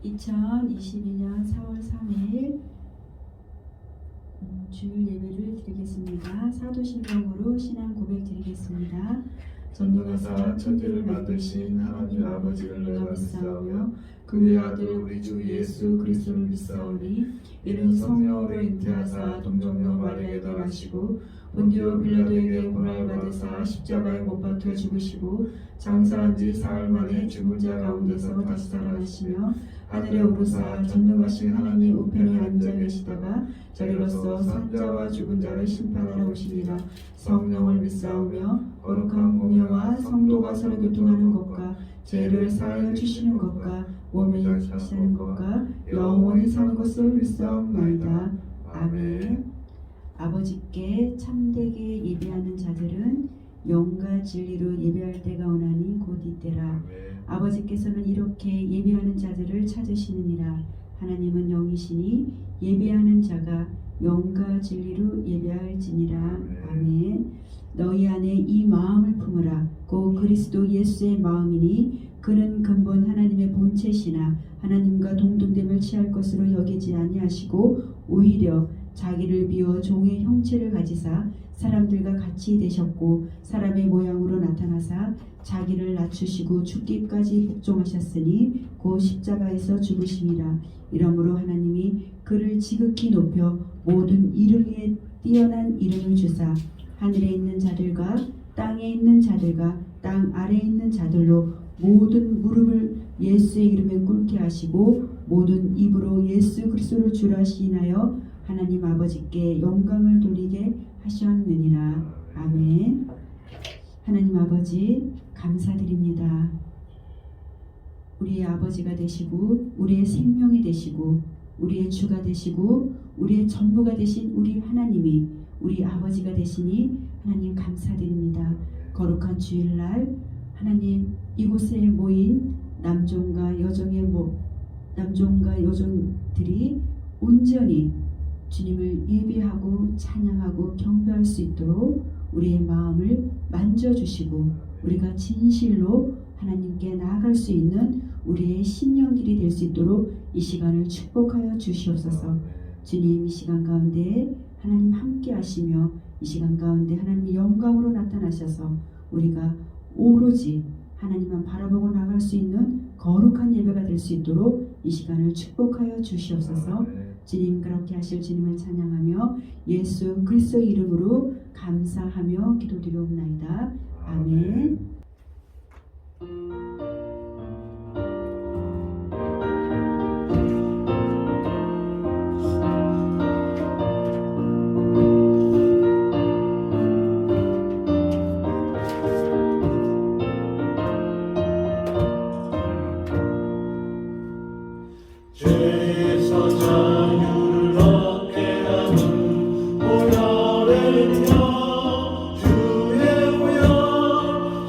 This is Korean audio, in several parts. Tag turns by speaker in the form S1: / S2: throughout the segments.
S1: 2022년 4월 3일 주일 예배를 드리겠습니다. 사도신경으로 신앙 고백 드리겠습니다. 전능하사 천지를 만드신 하나님 아버지를 내가 믿사오며 그의 아들 우리 주 예수 그리스도를 믿사오니 이는 성령으로 잉태하사 동정녀 마리아에게 나시고 본디오 빌라도에게 고난을 받으사 십자가에 못 박혀 죽으시고 장사한 지 사흘 만에 죽은 자 가운데서 다시 살아나시며 하늘에 오르사 전능하신 하나님 우편에 앉아 계시다가 저리로서 산자와 죽은 자를 심판하러 오시리라. 성령을 믿사오며 거룩한 공예와 성도가 서로 교통하는 것과 죄를 사하여 주시는 것과 몸이 사시는 것과 영원히 사는 것을 믿사옵나이다. 아멘. 아버지께 참되게 예배하는 자들은 영과 진리로 예배할 때가 오나니 곧 이때라. 아버지께서는 이렇게 예배하는 자들을 찾으시느니라. 하나님은 영이시니 예배하는 자가 영과 진리로 예배할지니라. 아멘. 너희 안에 이 마음을 품으라. 곧 그리스도 예수의 마음이니 그는 근본 하나님의 본체시나 하나님과 동등됨을 취할 것으로 여기지 아니하시고 오히려 자기를 비워 종의 형체를 가지사 사람들과 같이 되셨고 사람의 모양으로 나타나사 자기를 낮추시고 죽기까지 복종하셨으니 곧 십자가에서 죽으심이라. 이러므로 하나님이 그를 지극히 높여 모든 이름 위에 뛰어난 이름을 주사 하늘에 있는 자들과 땅에 있는 자들과 땅 아래에 있는 자들로 모든 무릎을 예수의 이름에 꿇게 하시고 모든 입으로 예수 그리스도를 주라 시인하여 하나님 아버지께 영광을 돌리게 하셨느니라. 아멘. 하나님 아버지 감사드립니다. 우리의 아버지가 되시고 우리의 생명이 되시고 우리의 주가 되시고 우리의 전부가 되신 우리 하나님이 우리 아버지가 되시니 하나님 감사드립니다. 거룩한 주일날 하나님 이곳에 모인 남종과 여종들이 온전히 주님을 예배하고 찬양하고 경배할 수 있도록 우리의 마음을 만져주시고 우리가 진실로 하나님께 나아갈 수 있는 우리의 신령길이 될 수 있도록 이 시간을 축복하여 주시옵소서. 주님 이 시간 가운데 하나님 함께 하시며 이 시간 가운데 하나님의 영광으로 나타나셔서 우리가 오로지 하나님만 바라보고 나갈 수 있는 거룩한 예배가 될 수 있도록 이 시간을 축복하여 주시옵소서. 주님 그렇게 하실 주님을 찬양하며 예수 그리스도 이름으로 감사하며 기도드리옵나이다. 아멘.
S2: 주의 우연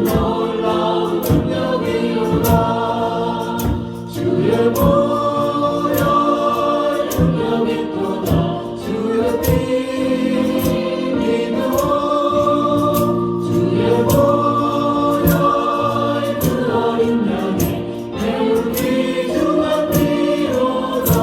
S1: 놀라운 능력이로다 주의 보혈 능력이로다 주의 피 믿음으로 주의 보혈 그 어린 양의 매우 귀중한 피로다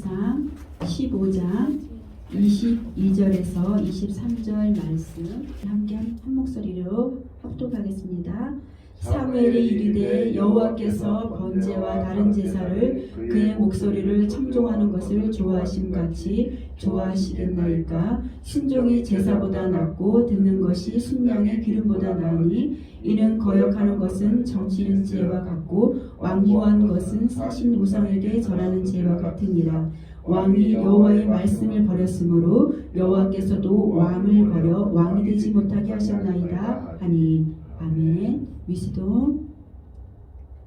S1: 사무엘상 15장 22절에서 23절 말씀 함께 한 목소리로 합독하겠습니다. 사무엘이 이르되 여호와께서 번제와 다른 제사를 그의 목소리를 청종하는 것을 좋아하심같이 좋아하시겠나이까. 순종이 제사보다 낫고 듣는 것이 순양의 기름보다 나으니 이는 거역하는 것은 정치는 죄와 같고 완고한 것은 사신 우상에게 절하는 죄와 같으니라. 왕이 여호와의 말씀을 버렸으므로 여호와께서도 왕을 버려 왕이 되지 못하게 하셨나이다 하니. 아멘. 위시동.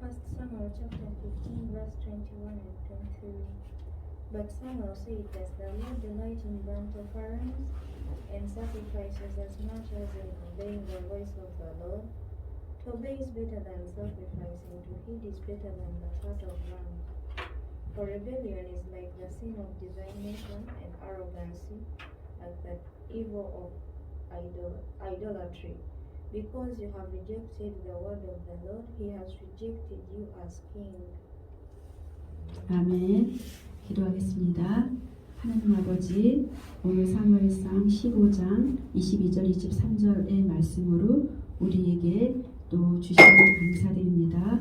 S2: 1 Samuel chapter 15 verse 21 and 22. But Samuel said, Does the Lord delight in burnt offerings and sacrifices as much as in obeying the voice of the Lord? To obey is better than sacrificing, to heed is better than the fat of rams. For rebellion is like the sin of divination, and arrogancy like the evil of idolatry. Because you have rejected the word of the Lord, he has rejected you as king.
S1: 아멘. 기도하겠습니다. 하나님 아버지, 오늘 사무엘상 15장 22절 23절의 말씀으로 우리에게 또 주시니 감사드립니다.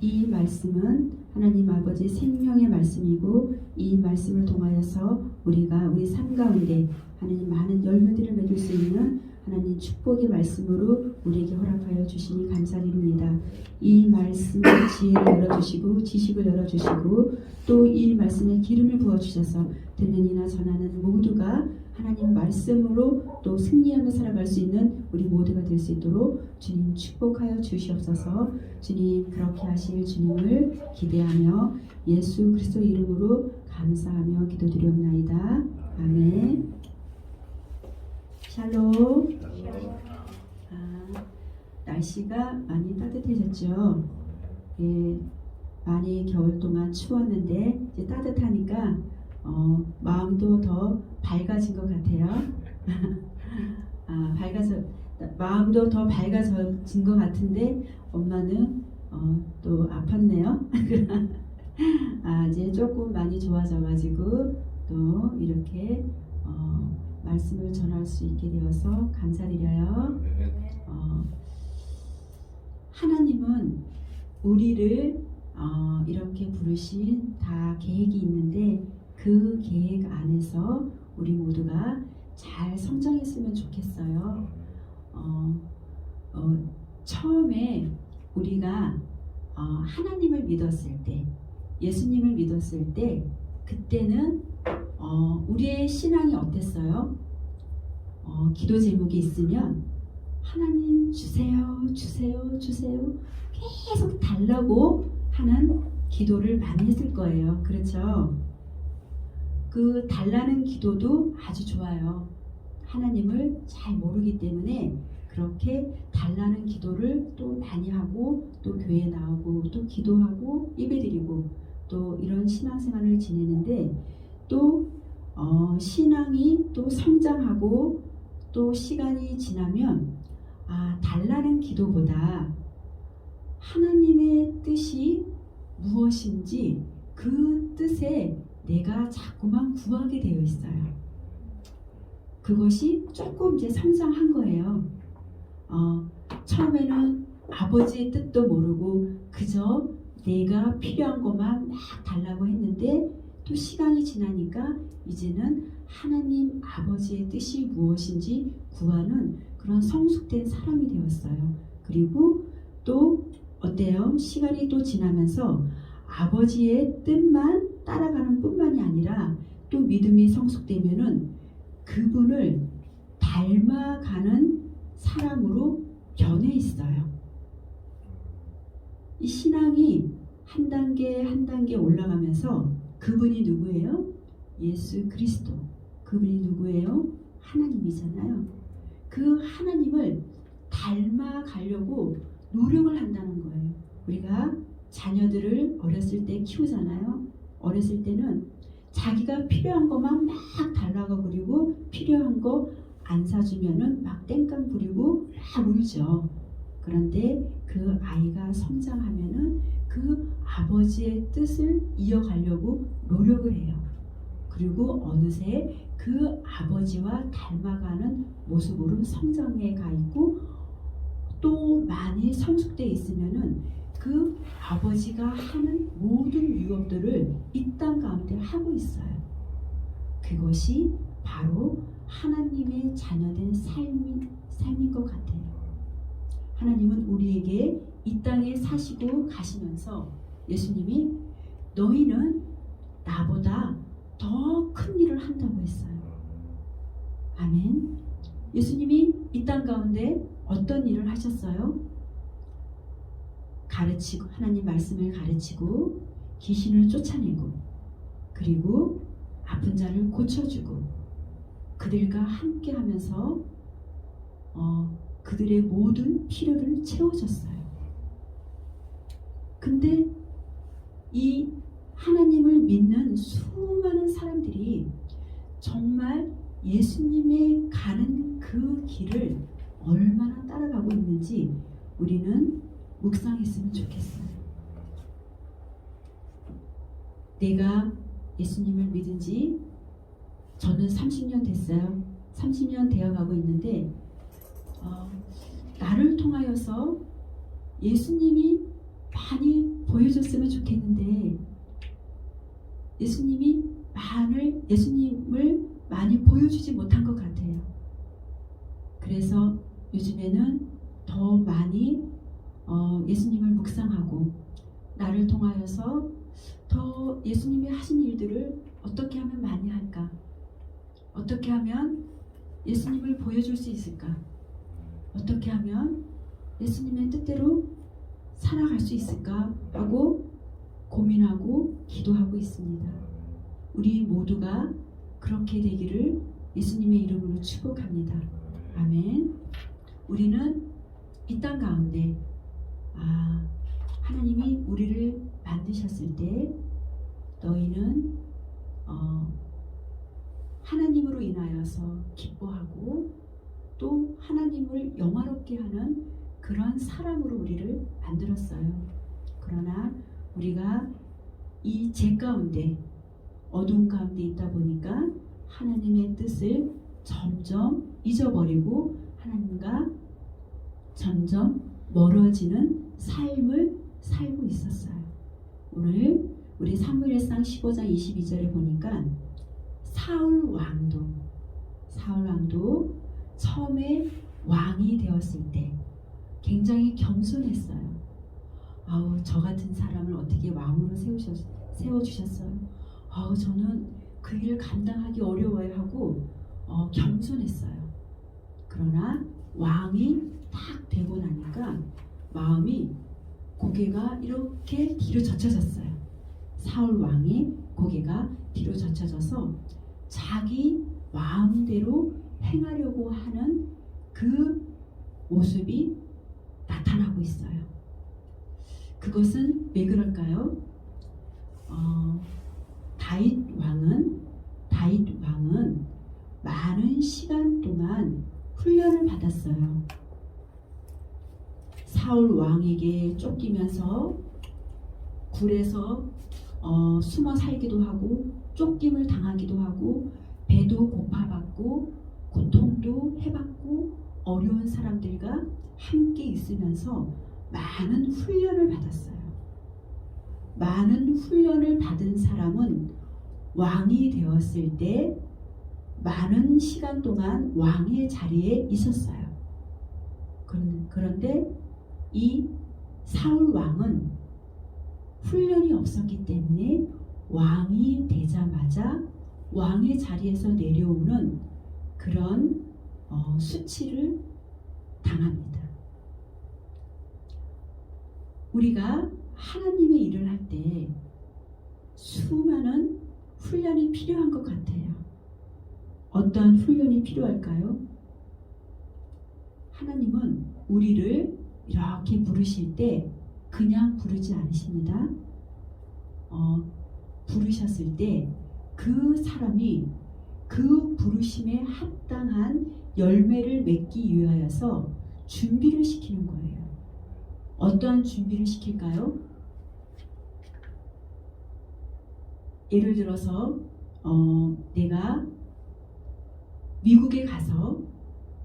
S1: 이 말씀은 하나님 아버지 생명의 말씀이고 이 말씀을 통하여서 우리가 우리 삶 가운데 하나님 많은 열매들을 맺을 수 있는 하나님 축복의 말씀으로 우리에게 허락하여 주시니 감사드립니다. 이 말씀의 지혜를 열어주시고 지식을 열어주시고 또 이 말씀에 기름을 부어주셔서 듣는 이나 전하는 모두가 하나님 말씀으로 또 승리하며 살아갈 수 있는 우리 모두가 될 수 있도록 주님 축복하여 주시옵소서. 주님 그렇게 하실 주님을 기대하며 예수 그리스도 이름으로 감사하며 기도드리옵나이다. 아멘. 샬롬. 날씨가 많이 따뜻해졌죠. 예, 많이 겨울 동안 추웠는데 이제 따뜻하니까 마음도 더 밝아진 것 같아요. 마음도 더 밝아진 것 같은데 엄마는 또 아팠네요. 이제 조금 많이 좋아져가지고 또 이렇게 말씀을 전할 수 있게 되어서 감사드려요. 하나님은 우리를 이렇게 부르신 다 계획이 있는데 그 계획 안에서 우리 모두가 잘 성장했으면 좋겠어요. 처음에 우리가 하나님을 믿었을 때, 예수님을 믿었을 때 그때는 우리의 신앙이 어땠어요? 기도 제목이 있으면 하나님 주세요, 주세요, 주세요 계속 달라고 하는 기도를 많이 했을 거예요. 그렇죠? 그 달라는 기도도 아주 좋아요. 하나님을 잘 모르기 때문에 그렇게 달라는 기도를 또 많이 하고 또 교회에 나오고 또 기도하고 예배드리고 또 이런 신앙생활을 지내는데 또 신앙이 또 성장하고 또 시간이 지나면 달라는 기도보다 하나님의 뜻이 무엇인지 그 뜻에 내가 자꾸만 구하게 되어 있어요. 그것이 조금 이제 성장한 거예요. 처음에는 아버지의 뜻도 모르고 그저 내가 필요한 것만 막 달라고 했는데 또 시간이 지나니까 이제는 하나님 아버지의 뜻이 무엇인지 구하는 그런 성숙된 사람이 되었어요. 그리고 또 어때요? 시간이 또 지나면서 아버지의 뜻만 따라가는 뿐만이 아니라 또 믿음이 성숙되면은 그분을 닮아가는 사람으로 변해 있어요. 이 신앙이 한 단계 한 단계 올라가면서 그분이 누구예요? 예수 그리스도. 그분이 누구예요? 하나님이잖아요. 그 하나님을 닮아가려고 노력을 한다는 거예요. 우리가 자녀들을 어렸을 때 키우잖아요. 어렸을 때는 자기가 필요한 것만 막 달라고 그리고 필요한 거 안 사주면은 막 땡깡 부리고 막 울죠. 그런데 그 아이가 성장하면은 그 아버지의 뜻을 이어가려고 노력을 해요. 그리고 어느새 그 아버지와 닮아가는 모습으로 성장해 가 있고 또 많이 성숙돼 있으면은 그 아버지가 하는 모든 유업들을 이 땅 가운데 하고 있어요. 그것이 바로 하나님의 자녀된 삶인 것 같아요. 하나님은 우리에게 이 땅에 사시고 가시면서 예수님이 너희는 나보다 더 큰 일을 한다고 했어요. 아멘. 예수님이 이 땅 가운데 어떤 일을 하셨어요? 가르치고 하나님 말씀을 가르치고 귀신을 쫓아내고 그리고 아픈 자를 고쳐주고 그들과 함께 하면서 그들의 모든 필요를 채워줬어요. 근데 이 하나님을 믿는 수많은 사람들이 정말 예수님의 가는 그 길을 얼마나 따라가고 있는지 우리는 묵상했으면 좋겠어요. 내가 예수님을 믿은 지 저는 30년 됐어요. 30년 되어가고 있는데 나를 통하여서 예수님이 많이 보여줬으면 좋겠는데 예수님을 많이 보여주지 못한 것 같아요. 그래서 요즘에는 더 많이 예수님을 묵상하고 나를 통하여서 더 예수님이 하신 일들을 어떻게 하면 많이 할까? 어떻게 하면 예수님을 보여줄 수 있을까? 어떻게 하면 예수님의 뜻대로 살아갈 수 있을까? 하고 고민하고 기도하고 있습니다. 우리 모두가 그렇게 되기를 예수님의 이름으로 축복합니다. 아멘. 우리는 이 땅 가운데 하나님이 우리를 만드셨을 때 너희는 하나님으로 인하여서 기뻐하고 또 하나님을 영화롭게 하는 그런 사람으로 우리를 만들었어요. 그러나 우리가 이 죄 가운데 어두운 가운데 있다 보니까 하나님의 뜻을 점점 잊어버리고 하나님과 점점 멀어지는 삶을 살고 있었어요. 오늘 우리 사무엘상 15장 22절에 보니까 사울 왕도 처음에 왕이 되었을 때 굉장히 겸손했어요. 저 같은 사람을 어떻게 왕으로 세워주셨어요? 저는 그 일을 감당하기 어려워요 하고 겸손했어요. 그러나 왕이 딱 되고 나니까 고개가 이렇게 뒤로 젖혀졌어요. 사울 왕의 고개가 뒤로 젖혀져서 자기 마음대로 행하려고 하는 그 모습이 나타나고 있어요. 그것은 왜 그럴까요? 다윗 왕은 많은 시간 동안 훈련을 받았어요. 사울 왕에게 쫓기면서 굴에서 숨어 살기도 하고 쫓김을 당하기도 하고 배도 고파받고 고통도 해받고 어려운 사람들과 함께 있으면서 많은 훈련을 받았어요. 많은 훈련을 받은 사람은 왕이 되었을 때 많은 시간 동안 왕의 자리에 있었어요. 그런데 이 사울 왕은 훈련이 없었기 때문에 왕이 되자마자 왕의 자리에서 내려오는 그런 수치를 당합니다. 우리가 하나님의 일을 할 때 수많은 훈련이 필요한 것 같아요. 어떠한 훈련이 필요할까요? 하나님은 우리를 이렇게 부르실 때 그냥 부르지 않으십니다. 부르셨을 때 그 사람이 그 부르심에 합당한 열매를 맺기 위하여서 준비를 시키는 거예요. 어떠한 준비를 시킬까요? 예를 들어서 내가 미국에 가서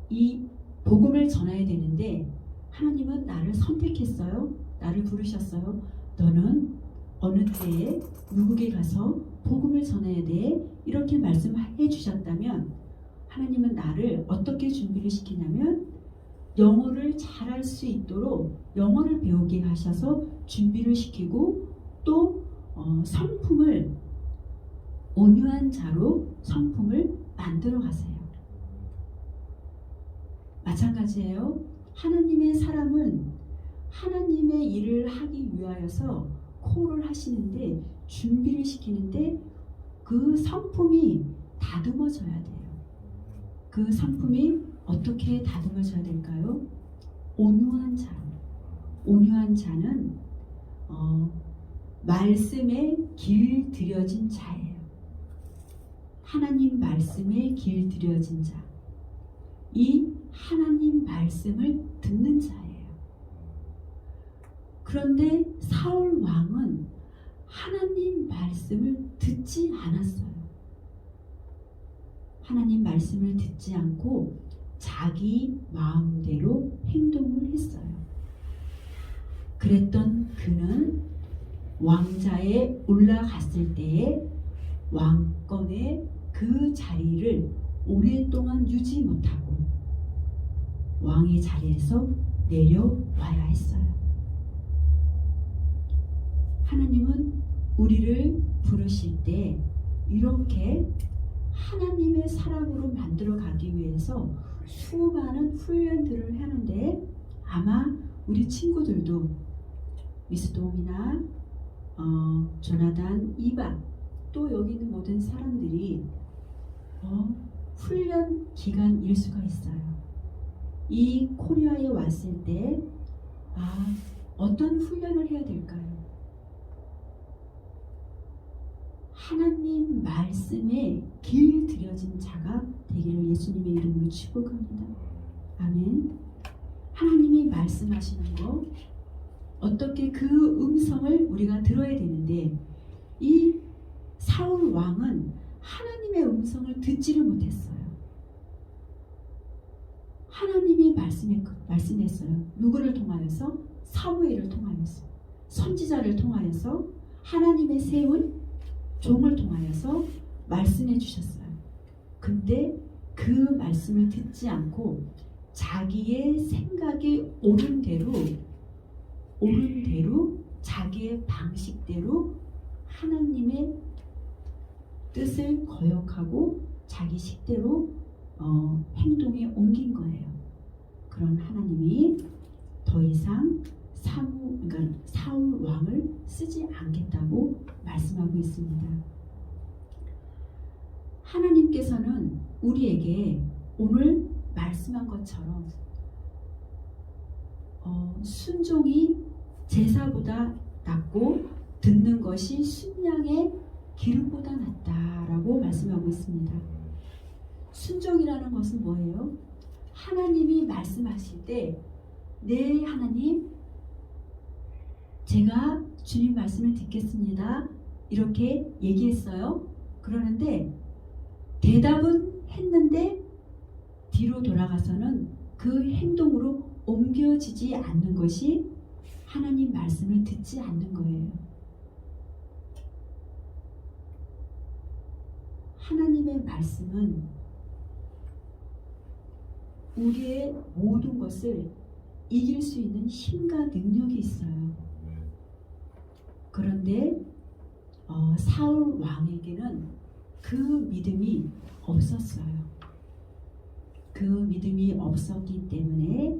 S1: 이 복음을 전해야 되는데 하나님은 나를 선택했어요. 나를 부르셨어요. 너는 어느 때에 미국에 가서 복음을 전해야 돼. 이렇게 말씀해 주셨다면 하나님은 나를 어떻게 준비를 시키냐면 영어를 잘할 수 있도록 영어를 배우게 하셔서 준비를 시키고 또 성품을 온유한 자로 성품을 만들어 가세요. 마찬가지예요. 하나님의 사람은 하나님의 일을 하기 위하여서 콜을 하시는데 준비를 시키는데 그 성품이 다듬어져야 돼요. 그 성품이 어떻게 다듬어져야 될까요? 온유한 자로. 온유한 자는 말씀에 길들여진 자예요. 하나님 말씀에 길들여진 자. 이 하나님 말씀을 듣는 자예요. 그런데 사울 왕은 하나님 말씀을 듣지 않았어요. 하나님 말씀을 듣지 않고 자기 마음대로 행동을 했어요. 그랬던 그는 왕자에 올라갔을 때에 왕권의 그 자리를 오랫동안 유지 못하고 왕의 자리에서 내려와야 했어요. 하나님은 우리를 부르실 때 이렇게 하나님의 사람으로 만들어 가기 위해서 수많은 훈련들을 하는데 아마 우리 친구들도 미스돔이나 조나단, 이반 또 여기 있는 모든 사람들이 훈련 기간일 수가 있어요. 이 코리아에 왔을 때 어떤 훈련을 해야 될까요? 하나님 말씀에 길들여진 자가 되기를 예수님의 이름으로 축복합니다. 아멘. 하나님이 말씀하시는 거 어떻게 그 음성을 우리가 들어야 되는데 이 사울 왕은 하나님의 음성을 듣지를 못했어요. 하나님이 말씀했어요. 누구를 통하여서? 사무엘을 통하여서, 선지자를 통하여서, 하나님의 세운 종을 통하여서 말씀해 주셨어요. 근데 그 말씀을 듣지 않고 자기의 생각에 옳은 대로 자기의 방식대로 하나님의 뜻을 거역하고 자기 식대로 행동에 옮긴 거예요. 그런 하나님이 더 이상 사울 왕을 쓰지 않겠다고 말씀하고 있습니다. 하나님께서는 우리에게 오늘 말씀한 것처럼 순종이 제사보다 낫고 듣는 것이 순양의 기름보다 낫다라고 말씀하고 있습니다. 순종이라는 것은 뭐예요? 하나님이 말씀하실 때 네 하나님 제가 주님 말씀을 듣겠습니다. 이렇게 얘기했어요. 그러는데 대답은 했는데 뒤로 돌아가서는 그 행동으로 옮겨지지 않는 것이 하나님 말씀을 듣지 않는 거예요. 하나님의 말씀은 우리의 모든 것을 이길 수 있는 힘과 능력이 있어요. 그런데 사울 왕에게는 그 믿음이 없었어요. 그 믿음이 없었기 때문에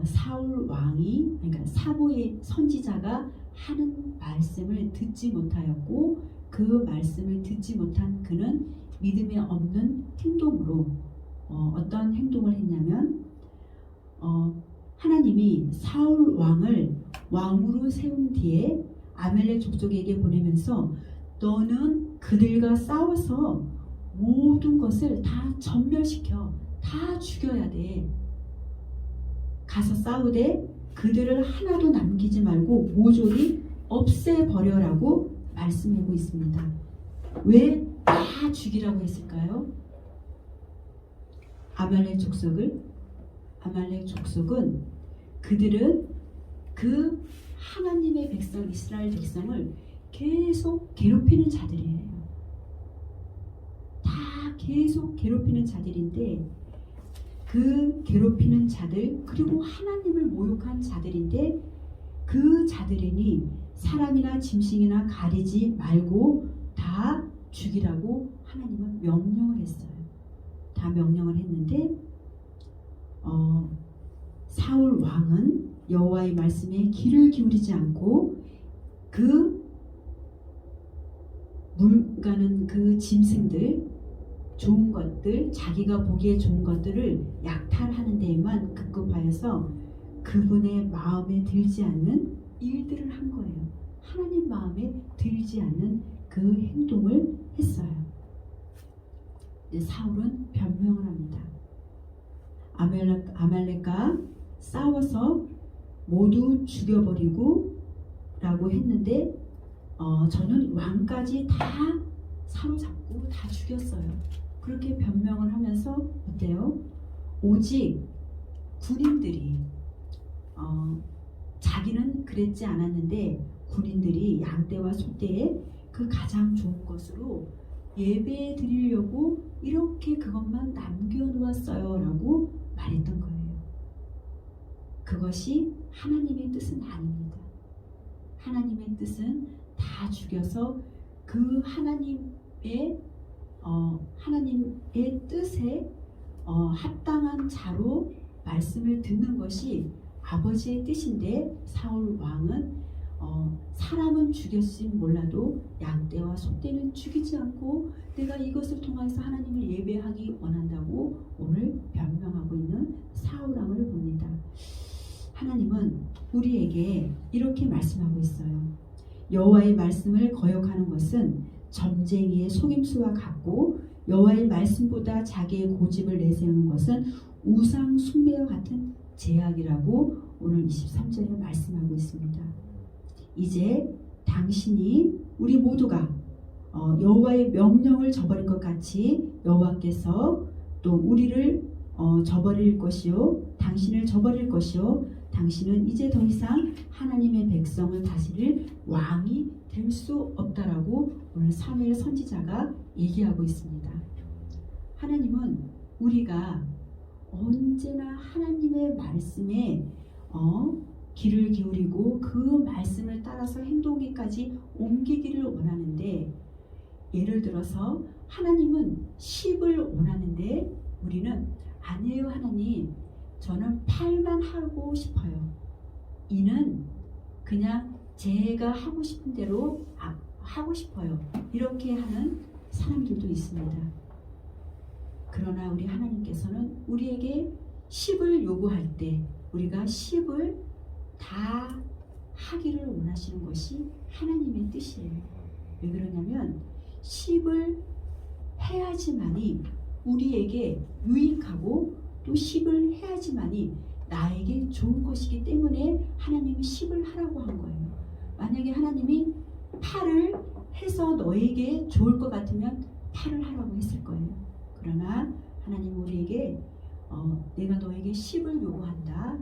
S1: 사울 왕이 그러니까 사무엘 선지자가 하는 말씀을 듣지 못하였고 그 말씀을 듣지 못한 그는 믿음이 없는 행동으로 어떤 행동을 했냐면 하나님이 사울 왕을 왕으로 세운 뒤에 아멜렉 족속에게 보내면서 너는 그들과 싸워서 모든 것을 다 전멸시켜 다 죽여야 돼. 가서 싸우되 그들을 하나도 남기지 말고 모조리 없애버려라고 말씀하고 있습니다. 왜 다 죽이라고 했을까요? 아말렉 족속은 그들은 그 하나님의 백성 이스라엘 백성을 계속 괴롭히는 자들이에요. 다 계속 괴롭히는 자들인데 그 괴롭히는 자들 그리고 하나님을 모욕한 자들인데 그 자들이니 사람이나 짐승이나 가리지 말고 다 죽이라고 하나님은 명령을 했어요. 다 명령을 했는데 사울 왕은 여호와의 말씀에 귀를 기울이지 않고 그 물가는 그 짐승들 좋은 것들 자기가 보기에 좋은 것들을 약탈하는 데에만 급급하여서 그분의 마음에 들지 않는 일들을 한 거예요. 하나님 마음에 들지 않는 그 행동을 했어요. 사울은 변명을 합니다. 아말렉과 싸워서 모두 죽여버리고 라고 했는데 저는 왕까지 다 사로잡고 다 죽였어요. 그렇게 변명을 하면서 어때요? 오직 군인들이 자기는 그랬지 않았는데 군인들이 양떼와 소떼에 그 가장 좋은 것으로 예배 드리려고 이렇게 그것만 남겨놓았어요 라고 말했던 거예요. 그것이 하나님의 뜻은 아닙니다. 하나님의 뜻은 다 죽여서 그 하나님의 뜻에 합당한 자로 말씀을 듣는 것이 아버지의 뜻인데 사울 왕은 사람은 죽였을지 몰라도 양떼와 소떼는 죽이지 않고 내가 이것을 통해서 하나님을 예배하기 원한다고 오늘 변명하고 있는 사울 왕을 봅니다. 하나님은 우리에게 이렇게 말씀하고 있어요. 여호와의 말씀을 거역하는 것은 점쟁이의 속임수와 같고 여호와의 말씀보다 자기의 고집을 내세우는 것은 우상 숭배와 같은 제약이라고 오늘 23절에 말씀하고 있습니다. 이제 당신이 우리 모두가 여호와의 명령을 저버릴 것 같이 여호와께서 또 우리를 저버릴 것이요 당신을 저버릴 것이요 당신은 이제 더 이상 하나님의 백성을 다스릴 왕이 될 수 없다라고 오늘 사무엘 선지자가 얘기하고 있습니다. 하나님은 우리가 언제나 하나님의 말씀에 귀를 기울이고 그 말씀을 따라서 행동에까지 옮기기를 원하는데 예를 들어서 하나님은 10을 원하는데 우리는 아니에요 하나님 저는 8만 하고 싶어요. 이는 그냥 제가 하고 싶은 대로 하고 싶어요. 이렇게 하는 사람들도 있습니다. 그러나 우리 하나님께서는 우리에게 10을 요구할 때 우리가 10을 다 하기를 원하시는 것이 하나님의 뜻이에요. 왜 그러냐면 10을 해야지만이 우리에게 유익하고 또 10을 해야지만이 나에게 좋은 것이기 때문에 하나님이 10을 하라고 한 거예요. 만약에 하나님이 8을 해서 너에게 좋을 것 같으면 8을 하라고 했을 거예요. 그러나 하나님 우리에게 내가 너에게 10을 요구한다.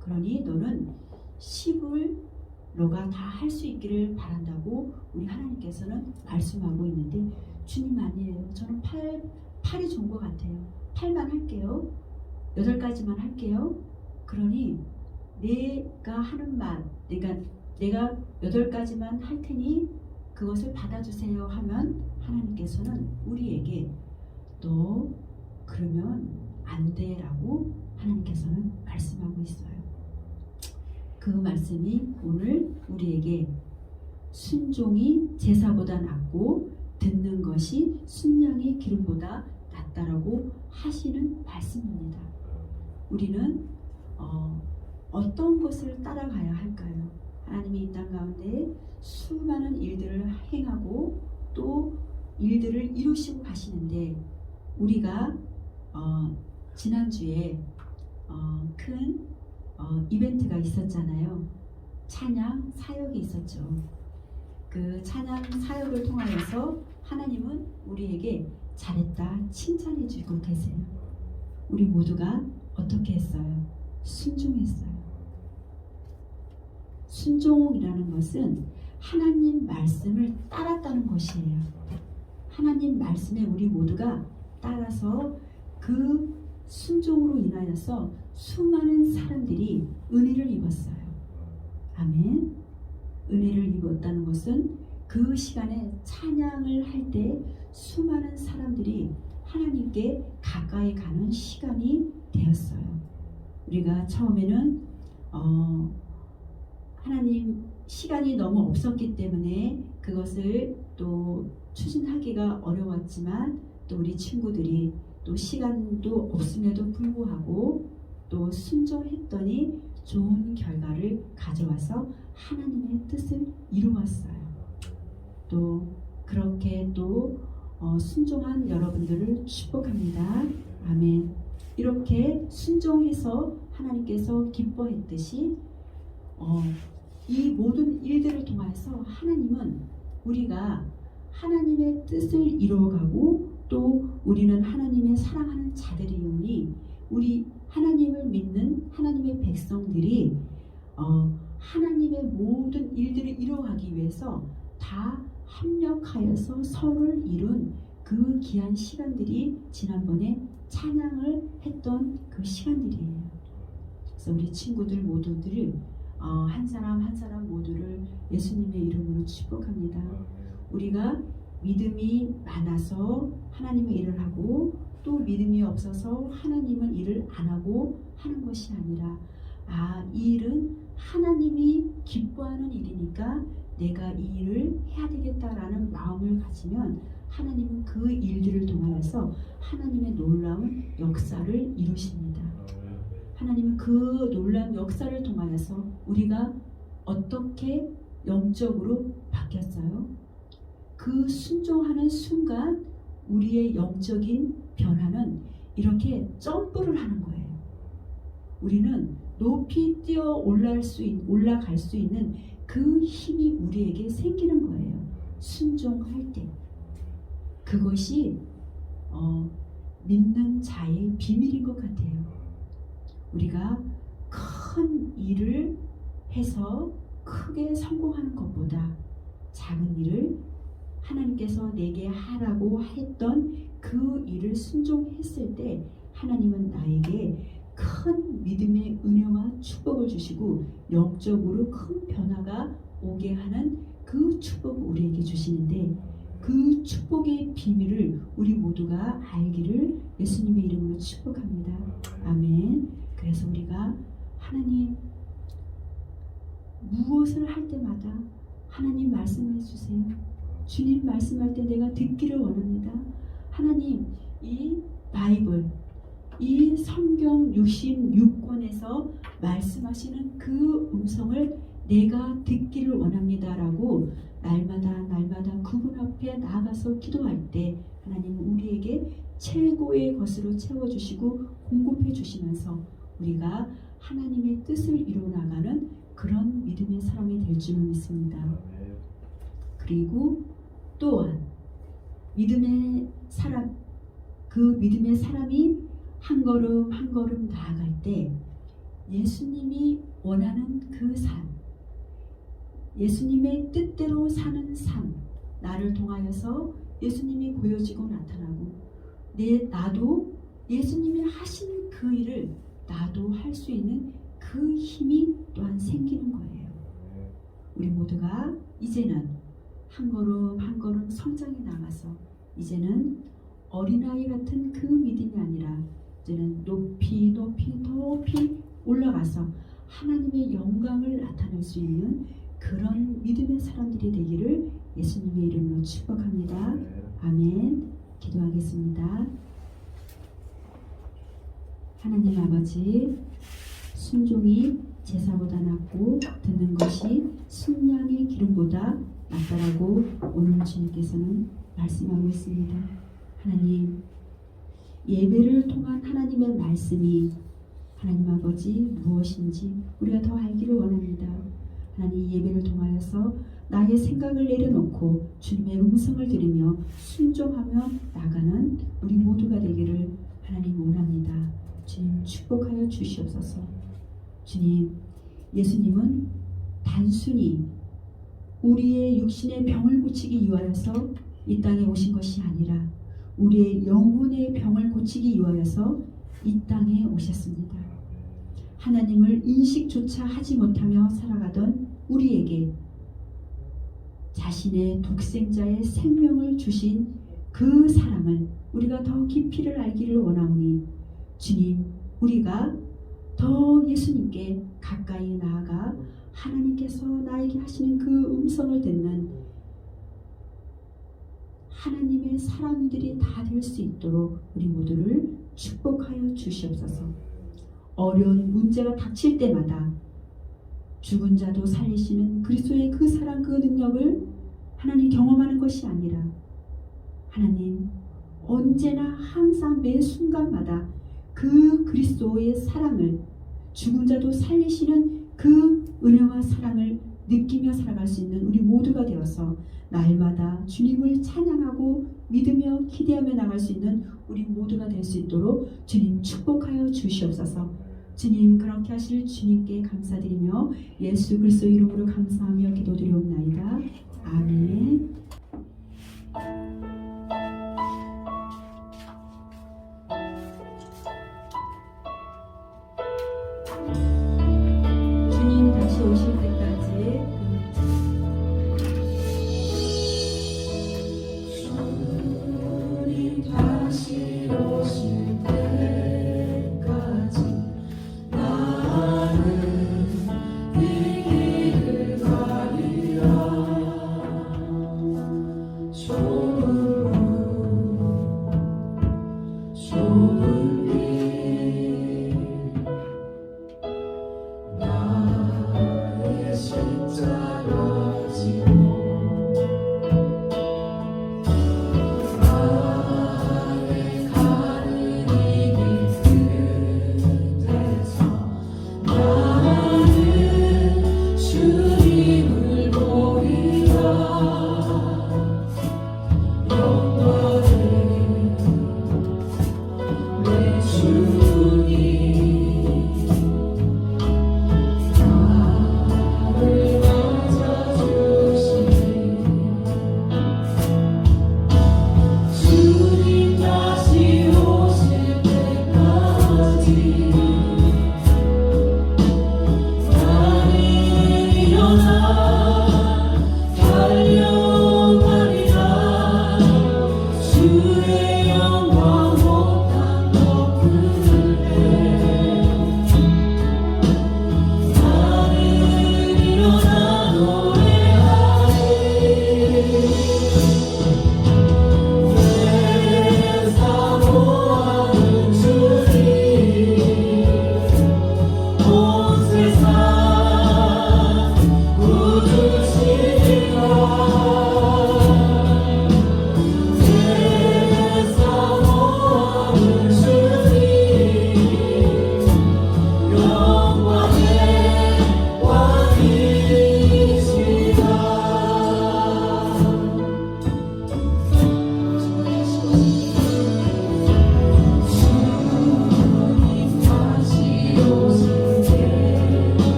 S1: 그러니 너는 10을 너가 다 할 수 있기를 바란다고 우리 하나님께서는 말씀하고 있는데 주님 아니에요. 저는 8이 좋은 것 같아요. 8만 할게요. 8가지만 할게요. 그러니 내가 하는 말 내가 8가지만 할 테니 그것을 받아주세요 하면 하나님께서는 우리에게 너 그러면 안 돼라고 하나님께서는 말씀하고 있어요. 그 말씀이 오늘 우리에게 순종이 제사보다 낫고 듣는 것이 순양의 기름보다 낫다라고 하시는 말씀입니다. 우리는 어떤 것을 따라가야 할까요? 하나님이 이 땅 가운데 수많은 일들을 행하고 또 일들을 이루시고 가시는데 우리가 지난주에 큰 이벤트가 있었잖아요. 찬양 사역이 있었죠. 그 찬양 사역을 통하여서 하나님은 우리에게 잘했다 칭찬해 주고 계세요. 우리 모두가 어떻게 했어요? 순종했어요. 순종이라는 것은 하나님 말씀을 따랐다는 것이에요. 하나님 말씀에 우리 모두가 따라서 그 순종으로 인하여서 수많은 사람들이 은혜를 입었어요. 아멘. 은혜를 입었다는 것은 그 시간에 찬양을 할 때 수많은 사람들이 하나님께 가까이 가는 시간이 되었어요. 우리가 처음에는 하나님 시간이 너무 없었기 때문에 그것을 또 추진하기가 어려웠지만 또 우리 친구들이 또 시간도 없음에도 불구하고 또 순종했더니 좋은 결과를 가져와서 하나님의 뜻을 이루었어요. 또 그렇게 또 순종한 여러분들을 축복합니다. 아멘. 이렇게 순종해서 하나님께서 기뻐했듯이 이 모든 일들을 통해서 하나님은 우리가 하나님의 뜻을 이루어가고 또 우리는 하나님의 사랑하는 자들이오니 우리 하나님을 믿는 하나님의 백성들이 하나님의 모든 일들을 이루어가기 위해서 다 합력하여서 서로를 이룬 그 귀한 시간들이 지난번에 찬양을 했던 그 시간들이에요. 그래서 우리 친구들 모두들 한 사람 한 사람 모두를 예수님의 이름으로 축복합니다. 우리가 믿음이 많아서 하나님의 일을 하고 또 믿음이 없어서 하나님은 일을 안 하고 하는 것이 아니라 이 일은 하나님이 기뻐하는 일이니까 내가 이 일을 해야 되겠다라는 마음을 가지면 하나님은 그 일들을 통하여서 하나님의 놀라운 역사를 이루십니다. 하나님은 그 놀라운 역사를 통하여서 우리가 어떻게 영적으로 바뀌었어요? 그 순종하는 순간 우리의 영적인 변화는 이렇게 점프를 하는 거예요. 우리는 높이 뛰어 올라갈 수 있는 그 힘이 우리에게 생기는 거예요. 순종할 때. 그것이 믿는 자의 비밀인 것 같아요. 우리가 큰 일을 해서 크게 성공하는 것보다 작은 일을 하나님께서 내게 하라고 했던 그 일을 순종했을 때 하나님은 나에게 큰 믿음의 은혜와 축복을 주시고 영적으로 큰 변화가 오게 하는 그 축복을 우리에게 주시는데 그 축복의 비밀을 우리 모두가 알기를 예수님의 이름으로 축복합니다. 아멘. 그래서 우리가 하나님 무엇을 할 때마다 하나님 말씀해 주세요. 주님 말씀할 때 내가 듣기를 원합니다. 하나님 이 바이블 이 성경 66권에서 말씀하시는 그 음성을 내가 듣기를 원합니다라고 날마다 그분 앞에 나아가서 기도할 때 하나님 우리에게 최고의 것으로 채워주시고 공급해 주시면서 우리가 하나님의 뜻을 이루어나가는 그런 믿음의 사람이 될 줄을 믿습니다. 그리고 또한 믿음의 사람, 그 믿음의 사람이 한 걸음 한 걸음 나아갈 때 예수님이 원하는 그 삶, 예수님의 뜻대로 사는 삶, 나를 통하여서 예수님이 보여지고 나타나고 나도 예수님이 하신 그 일을 나도 할 수 있는 그 힘이 또한 생기는 거예요. 우리 모두가 이제는 한 걸음 한 걸음 성장해 나가서 이제는 어린아이 같은 그 믿음이 아니라 이제는 높이 올라가서 하나님의 영광을 나타낼 수 있는 그런 믿음의 사람들이 되기를 예수님의 이름으로 축복합니다. 아멘. 기도하겠습니다. 하나님 아버지, 순종이 제사보다 낫고 듣는 것이 순양의 기름보다 낫다라고 오늘 주님께서는 말씀하고 있습니다. 하나님, 예배를 통한 하나님의 말씀이 하나님 아버지 무엇인지 우리가 더 알기를 원합니다. 하나님 예배를 통하여서 나의 생각을 내려놓고 주님의 음성을 들으며 순종하며 나가는 우리 모두가 되기를 하나님 원합니다. 주님 축복하여 주시옵소서. 주님, 예수님은 단순히 우리의 육신의 병을 고치기 위하여서 이 땅에 오신 것이 아니라 우리의 영혼의 병을 고치기 위하여서 이 땅에 오셨습니다. 하나님을 인식조차 하지 못하며 살아가던 우리에게 자신의 독생자의 생명을 주신 그 사랑을 우리가 더 깊이를 알기를 원하오니 주님, 우리가 더 예수님께 가까이 나아가 하나님께서 나에게 하시는 그 음성을 듣는 하나님의 사람들이 다 될 수 있도록 우리 모두를 축복하여 주시옵소서. 어려운 문제가 닥칠 때마다 죽은 자도 살리시는 그리스도의 그 사랑, 그 능력을 하나님 경험하는 것이 아니라 하나님 언제나 항상 매 순간마다 그 그리스도의 사랑을, 죽은 자도 살리시는 그 은혜와 사랑을 느끼며 살아갈 수 있는 우리 모두가 되어서 날마다 주님을 찬양하고 믿으며 기대하며 나갈 수 있는 우리 모두가 될 수 있도록 주님 축복하여 주시옵소서. 주님, 그렇게 하실 주님께 감사드리며 예수 그리스도 이름으로 감사하며 기도드리옵나이다. 아멘. 주님 다시 오실 때까지 주님 다시 오실 때까지 나는 이 길을 가리라. 좁은 길 나의 십자가 지고 나의 가는 이 길 끝에서 나는 주님을 보리라.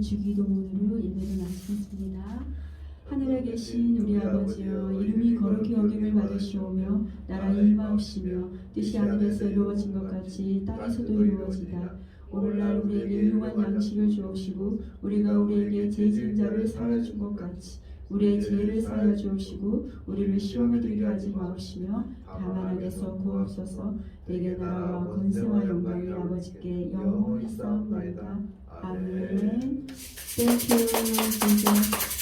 S1: 주기도문으로 예배를 마치겠습니다. 하늘에 계신 우리 아버지여, 이름이 거룩히 여김을 받으시오며 나라의 임하옵시며 뜻이 하늘에서 이루어진 것 같이 땅에서도 이루어지다. 오늘날 우리에게 일용할 양식을 주옵시고 우리가 우리에게 죄 지은 자를 사하여 준 것 같이 우리의 죄를 사하여 주옵시고 우리를 시험에 들게 하지 마옵시며 다만 악에서 구하옵소서. 내게 나라와 권세와 영광이 아버지께 영원히 쌓옵나이다. 아멘. Thank you, Jesus.